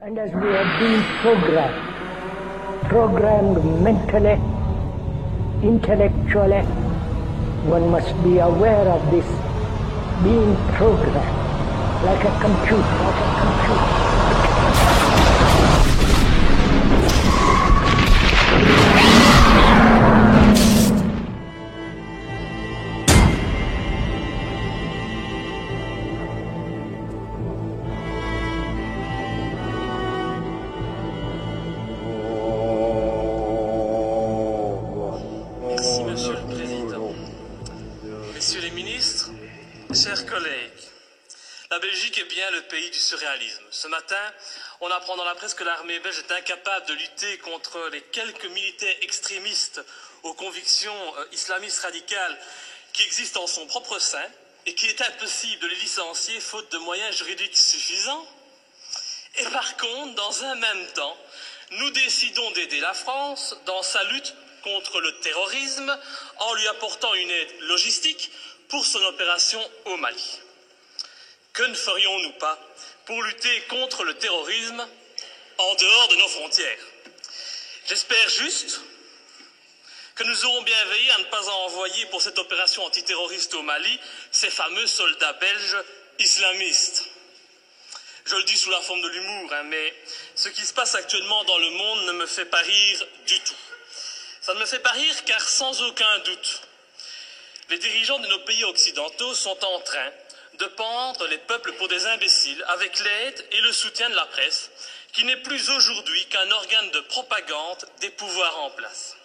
And as we have been programmed mentally, intellectually, one must be aware of this being programmed like a computer. Monsieur le Président, Messieurs les ministres, chers collègues, la Belgique est bien le pays du surréalisme. Ce matin, on apprend dans la presse que l'armée belge est incapable de lutter contre les quelques militaires extrémistes aux convictions islamistes radicales qui existent en son propre sein et qu'il est impossible de les licencier faute de moyens juridiques suffisants. Et par contre, dans un même temps, nous décidons d'aider la France dans sa lutte contre le terrorisme en lui apportant une aide logistique pour son opération au Mali. Que ne ferions-nous pas pour lutter contre le terrorisme en dehors de nos frontières? J'espère juste que nous aurons bien veillé à ne pas envoyer pour cette opération antiterroriste au Mali ces fameux soldats belges islamistes. Je le dis sous la forme de l'humour, mais ce qui se passe actuellement dans le monde ne me fait pas rire du tout. Ça ne me fait pas rire car sans aucun doute, les dirigeants de nos pays occidentaux sont en train de pendre les peuples pour des imbéciles avec l'aide et le soutien de la presse, qui n'est plus aujourd'hui qu'un organe de propagande des pouvoirs en place.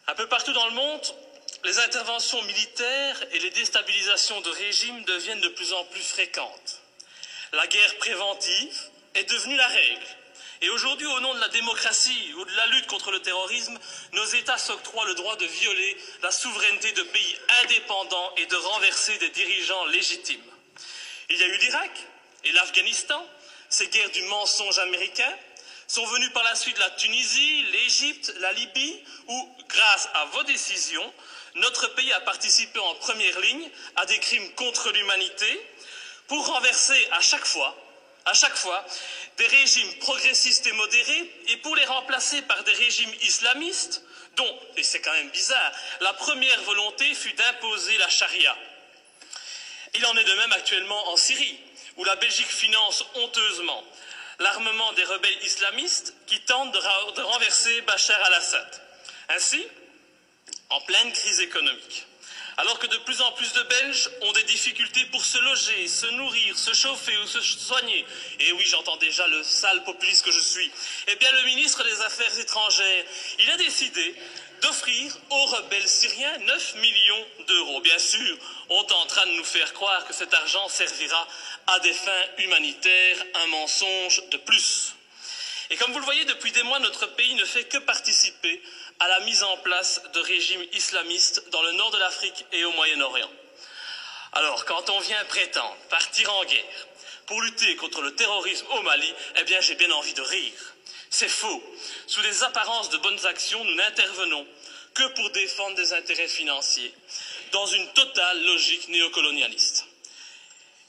Un peu partout dans le monde, les interventions militaires et les déstabilisations de régimes deviennent de plus en plus fréquentes. La guerre préventive est devenue la règle. Et aujourd'hui, au nom de la démocratie ou de la lutte contre le terrorisme, nos États s'octroient le droit de violer la souveraineté de pays indépendants et de renverser des dirigeants légitimes. Il y a eu l'Irak et l'Afghanistan, ces guerres du mensonge américain, sont venues par la suite la Tunisie, l'Égypte, la Libye, où, grâce à vos décisions, notre pays a participé en première ligne à des crimes contre l'humanité pour renverser à chaque fois, des régimes progressistes et modérés et pour les remplacer par des régimes islamistes dont, et c'est quand même bizarre, la première volonté fut d'imposer la charia. Il en est de même actuellement en Syrie, où la Belgique finance honteusement l'armement des rebelles islamistes qui tentent de renverser Bachar al-Assad. Ainsi, en pleine crise économique, alors que de plus en plus de Belges ont des difficultés pour se loger, se nourrir, se chauffer ou se soigner, et oui, j'entends déjà le sale populiste que je suis, eh bien le ministre des Affaires étrangères, il a décidé d'offrir aux rebelles syriens 9 millions d'euros. Bien sûr, on est en train de nous faire croire que cet argent servira à des fins humanitaires, un mensonge de plus. Et comme vous le voyez, depuis des mois, notre pays ne fait que participer à la mise en place de régimes islamistes dans le nord de l'Afrique et au Moyen-Orient. Alors, quand on vient prétendre partir en guerre pour lutter contre le terrorisme au Mali, eh bien, j'ai bien envie de rire. C'est faux. Sous les apparences de bonnes actions, nous n'intervenons que pour défendre des intérêts financiers, dans une totale logique néocolonialiste.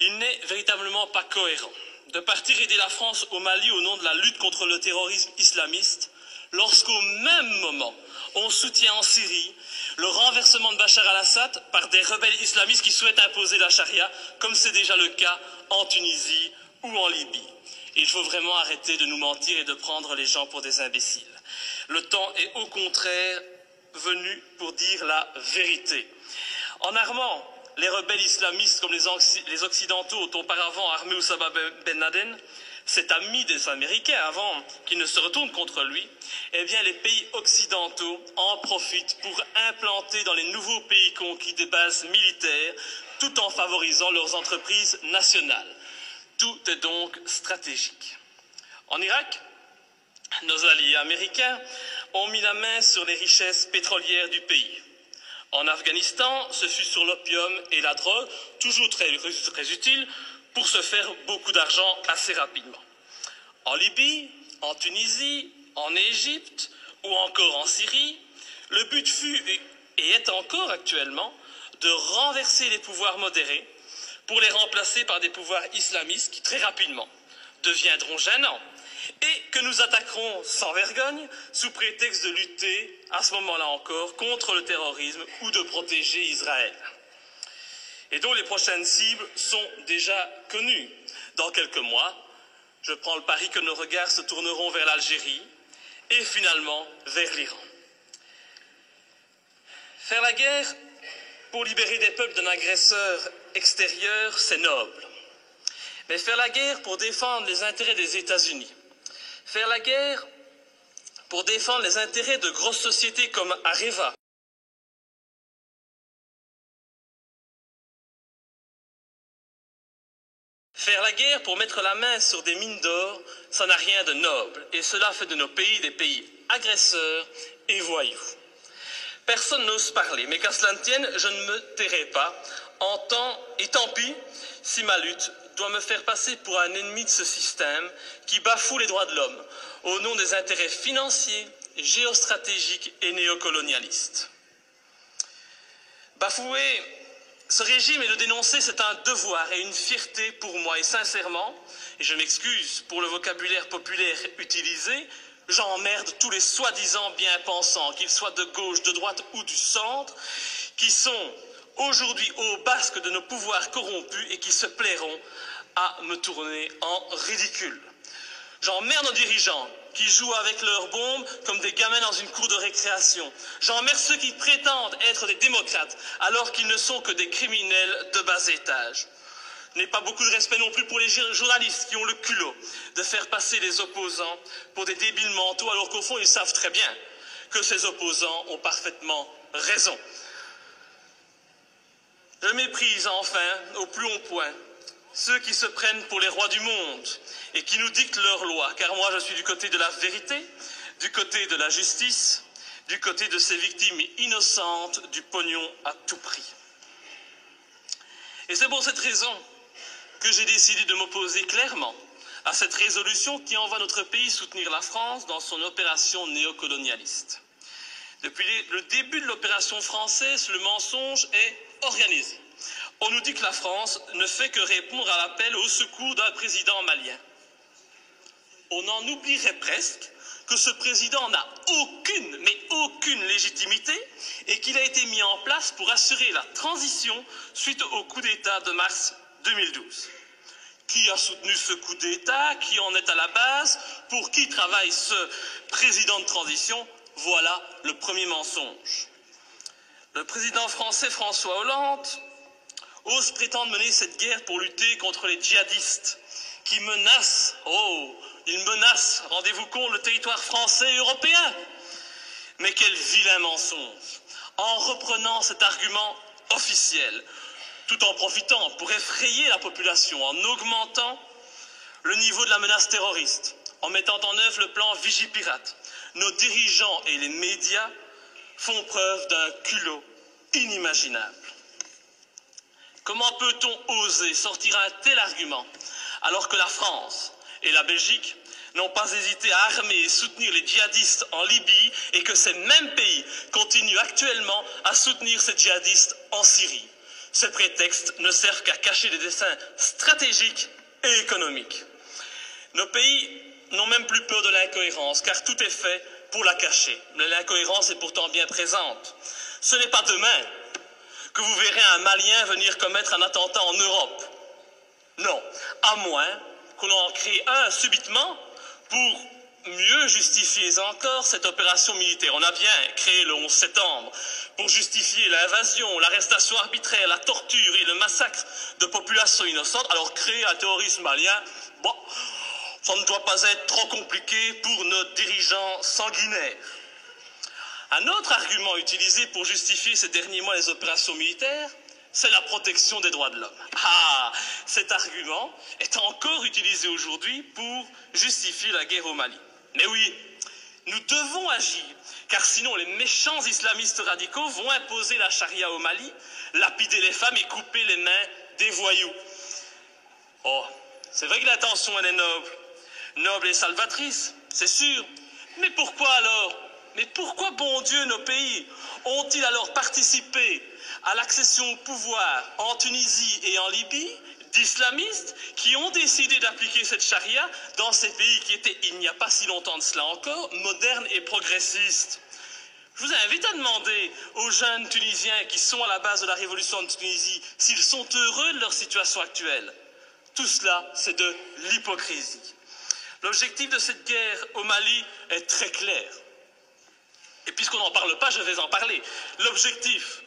Il n'est véritablement pas cohérent de partir aider la France au Mali au nom de la lutte contre le terrorisme islamiste, lorsqu'au même moment, on soutient en Syrie le renversement de Bachar al-Assad par des rebelles islamistes qui souhaitent imposer la charia, comme c'est déjà le cas en Tunisie ou en Libye. Il faut vraiment arrêter de nous mentir et de prendre les gens pour des imbéciles. Le temps est au contraire venu pour dire la vérité. En armant les rebelles islamistes comme les Occidentaux ont auparavant armé Oussama Ben Laden, cet ami des Américains avant qu'ils ne se retournent contre lui, eh bien les pays occidentaux en profitent pour implanter dans les nouveaux pays conquis des bases militaires tout en favorisant leurs entreprises nationales. Tout est donc stratégique. En Irak, nos alliés américains ont mis la main sur les richesses pétrolières du pays. En Afghanistan, ce fut sur l'opium et la drogue, toujours très utile, pour se faire beaucoup d'argent assez rapidement. En Libye, en Tunisie, en Égypte ou encore en Syrie, le but fut et est encore actuellement de renverser les pouvoirs modérés pour les remplacer par des pouvoirs islamistes qui très rapidement deviendront gênants et que nous attaquerons sans vergogne sous prétexte de lutter, à ce moment-là encore, contre le terrorisme ou de protéger Israël. Et dont les prochaines cibles sont déjà connues. Dans quelques mois, je prends le pari que nos regards se tourneront vers l'Algérie et finalement vers l'Iran. Faire la guerre pour libérer des peuples d'un agresseur extérieur, c'est noble. Mais faire la guerre pour défendre les intérêts des États-Unis, faire la guerre pour défendre les intérêts de grosses sociétés comme Areva, faire la guerre pour mettre la main sur des mines d'or, ça n'a rien de noble. Et cela fait de nos pays des pays agresseurs et voyous. Personne n'ose parler, mais qu'à cela ne tienne, je ne me tairai pas. Et tant pis si ma lutte doit me faire passer pour un ennemi de ce système qui bafoue les droits de l'homme au nom des intérêts financiers, géostratégiques et néocolonialistes. Bafouer ce régime et le dénoncer, c'est un devoir et une fierté pour moi. Et sincèrement, et je m'excuse pour le vocabulaire populaire utilisé, j'emmerde tous les soi-disant bien-pensants, qu'ils soient de gauche, de droite ou du centre, qui sont aujourd'hui au basque de nos pouvoirs corrompus et qui se plairont à me tourner en ridicule. J'emmerde nos dirigeants qui jouent avec leurs bombes comme des gamins dans une cour de récréation. J'emmerde ceux qui prétendent être des démocrates alors qu'ils ne sont que des criminels de bas étage. Je n'ai pas beaucoup de respect non plus pour les journalistes qui ont le culot de faire passer les opposants pour des débiles mentaux alors qu'au fond ils savent très bien que ces opposants ont parfaitement raison. Je méprise enfin au plus haut point ceux qui se prennent pour les rois du monde et qui nous dictent leurs lois, car moi je suis du côté de la vérité, du côté de la justice, du côté de ces victimes innocentes du pognon à tout prix. Et c'est pour cette raison que j'ai décidé de m'opposer clairement à cette résolution qui envoie notre pays soutenir la France dans son opération néocolonialiste. Depuis le début de l'opération française, le mensonge est organisé. On nous dit que la France ne fait que répondre à l'appel au secours d'un président malien. On en oublierait presque que ce président n'a aucune légitimité et qu'il a été mis en place pour assurer la transition suite au coup d'État de mars 2012. Qui a soutenu ce coup d'État? Qui en est à la base? Pour qui travaille ce président de transition? Voilà le premier mensonge. Le président français François Hollande ose prétendre mener cette guerre pour lutter contre les djihadistes qui menacent, ils menacent, rendez-vous compte, le territoire français et européen. Mais quel vilain mensonge! En reprenant cet argument officiel, tout en profitant pour effrayer la population, en augmentant le niveau de la menace terroriste, en mettant en œuvre le plan Vigipirate, nos dirigeants et les médias font preuve d'un culot inimaginable. Comment peut-on oser sortir un tel argument alors que la France et la Belgique n'ont pas hésité à armer et soutenir les djihadistes en Libye et que ces mêmes pays continuent actuellement à soutenir ces djihadistes en Syrie? Ces prétextes ne servent qu'à cacher des desseins stratégiques et économiques. Nos pays n'ont même plus peur de l'incohérence, car tout est fait pour la cacher. Mais l'incohérence est pourtant bien présente. Ce n'est pas demain que vous verrez un Malien venir commettre un attentat en Europe. Non, à moins qu'on en crée un subitement pour mieux justifier encore cette opération militaire. On a bien créé le 11 septembre pour justifier l'invasion, l'arrestation arbitraire, la torture et le massacre de populations innocentes. Alors créer un terrorisme malien, bon, ça ne doit pas être trop compliqué pour nos dirigeants sanguinaires. Un autre argument utilisé pour justifier ces derniers mois les opérations militaires, c'est la protection des droits de l'homme. Ah, cet argument est encore utilisé aujourd'hui pour justifier la guerre au Mali. Mais oui, nous devons agir, car sinon les méchants islamistes radicaux vont imposer la charia au Mali, lapider les femmes et couper les mains des voyous. Oh, c'est vrai que l'intention elle est noble et salvatrice, c'est sûr. Mais pourquoi alors? Mais pourquoi, bon Dieu, nos pays ont-ils alors participé à l'accession au pouvoir en Tunisie et en Libye d'islamistes qui ont décidé d'appliquer cette charia dans ces pays qui étaient, il n'y a pas si longtemps de cela encore, modernes et progressistes. Je vous invite à demander aux jeunes Tunisiens qui sont à la base de la révolution de Tunisie s'ils sont heureux de leur situation actuelle. Tout cela, c'est de l'hypocrisie. L'objectif de cette guerre au Mali est très clair. Et puisqu'on n'en parle pas, je vais en parler. L'objectif,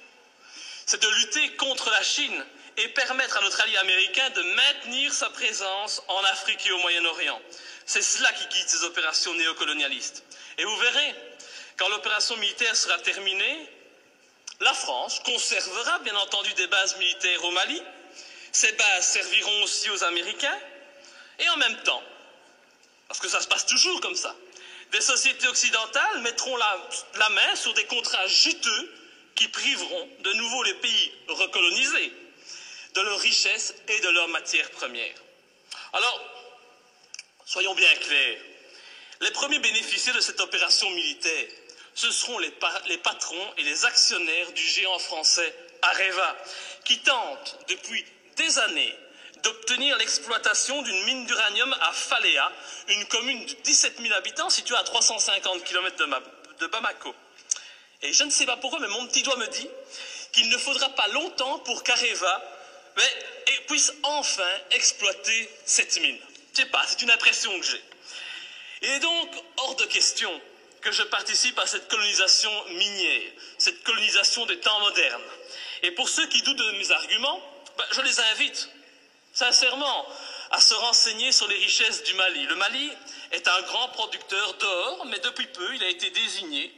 c'est de lutter contre la Chine et permettre à notre allié américain de maintenir sa présence en Afrique et au Moyen-Orient. C'est cela qui guide ces opérations néocolonialistes. Et vous verrez, quand l'opération militaire sera terminée, la France conservera bien entendu des bases militaires au Mali. Ces bases serviront aussi aux Américains. Et en même temps, parce que ça se passe toujours comme ça, des sociétés occidentales mettront la main sur des contrats juteux qui priveront de nouveau les pays recolonisés de leurs richesses et de leurs matières premières. Alors, soyons bien clairs, les premiers bénéficiaires de cette opération militaire, ce seront les patrons et les actionnaires du géant français Areva, qui tentent depuis des années d'obtenir l'exploitation d'une mine d'uranium à Faléa, une commune de 17 000 habitants située à 350 km de Bamako. Et je ne sais pas pourquoi, mais mon petit doigt me dit qu'il ne faudra pas longtemps pour qu'Areva puisse enfin exploiter cette mine. Je ne sais pas, c'est une impression que j'ai. Il est donc hors de question que je participe à cette colonisation minière, cette colonisation des temps modernes. Et pour ceux qui doutent de mes arguments, je les invite sincèrement à se renseigner sur les richesses du Mali. Le Mali est un grand producteur d'or, mais depuis peu, il a été désigné,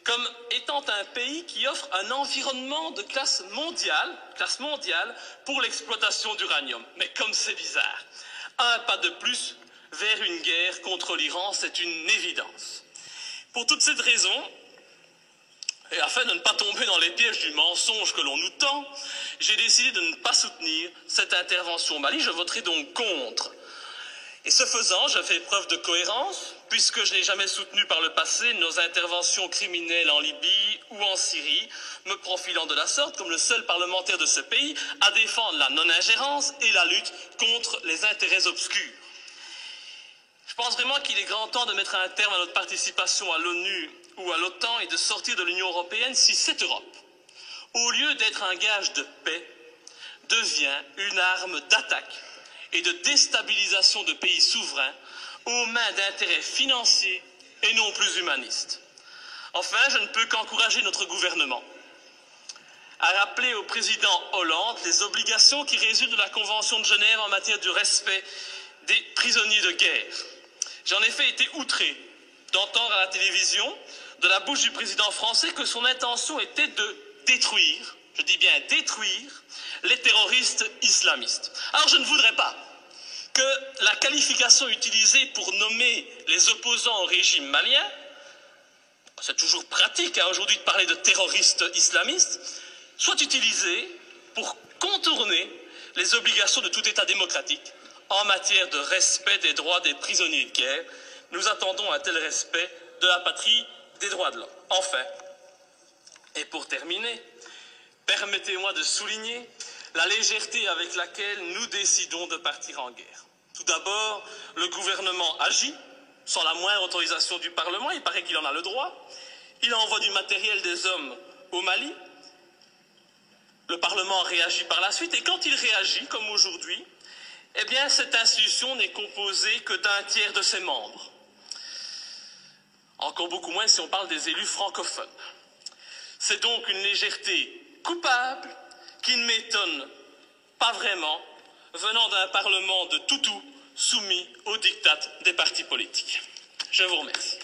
comme étant un pays qui offre un environnement de classe mondiale pour l'exploitation d'uranium. Mais comme c'est bizarre, un pas de plus vers une guerre contre l'Iran, c'est une évidence. Pour toute cette raison, et afin de ne pas tomber dans les pièges du mensonge que l'on nous tend, j'ai décidé de ne pas soutenir cette intervention au Mali. Je voterai donc contre. Et ce faisant, je fais preuve de cohérence, puisque je n'ai jamais soutenu par le passé nos interventions criminelles en Libye ou en Syrie, me profilant de la sorte comme le seul parlementaire de ce pays à défendre la non-ingérence et la lutte contre les intérêts obscurs. Je pense vraiment qu'il est grand temps de mettre un terme à notre participation à l'ONU ou à l'OTAN et de sortir de l'Union européenne si cette Europe, au lieu d'être un gage de paix, devient une arme d'attaque et de déstabilisation de pays souverains aux mains d'intérêts financiers et non plus humanistes. Enfin, je ne peux qu'encourager notre gouvernement à rappeler au président Hollande les obligations qui résultent de la Convention de Genève en matière du respect des prisonniers de guerre. J'ai en effet été outré d'entendre à la télévision, de la bouche du président français, que son intention était de détruire, je dis bien détruire, les terroristes islamistes. Alors je ne voudrais pas que la qualification utilisée pour nommer les opposants au régime malien, c'est toujours pratique aujourd'hui de parler de terroristes islamistes, soit utilisée pour contourner les obligations de tout État démocratique en matière de respect des droits des prisonniers de guerre. Nous attendons un tel respect de la patrie des droits de l'homme. Enfin, et pour terminer, permettez-moi de souligner la légèreté avec laquelle nous décidons de partir en guerre. Tout d'abord, le gouvernement agit sans la moindre autorisation du Parlement, il paraît qu'il en a le droit. Il envoie du matériel, des hommes au Mali. Le Parlement réagit par la suite, et quand il réagit, comme aujourd'hui, eh bien, cette institution n'est composée que d'un tiers de ses membres. Encore beaucoup moins si on parle des élus francophones. C'est donc une légèreté coupable qui ne m'étonne pas vraiment, venant d'un Parlement de toutous soumis au diktat des partis politiques. Je vous remercie.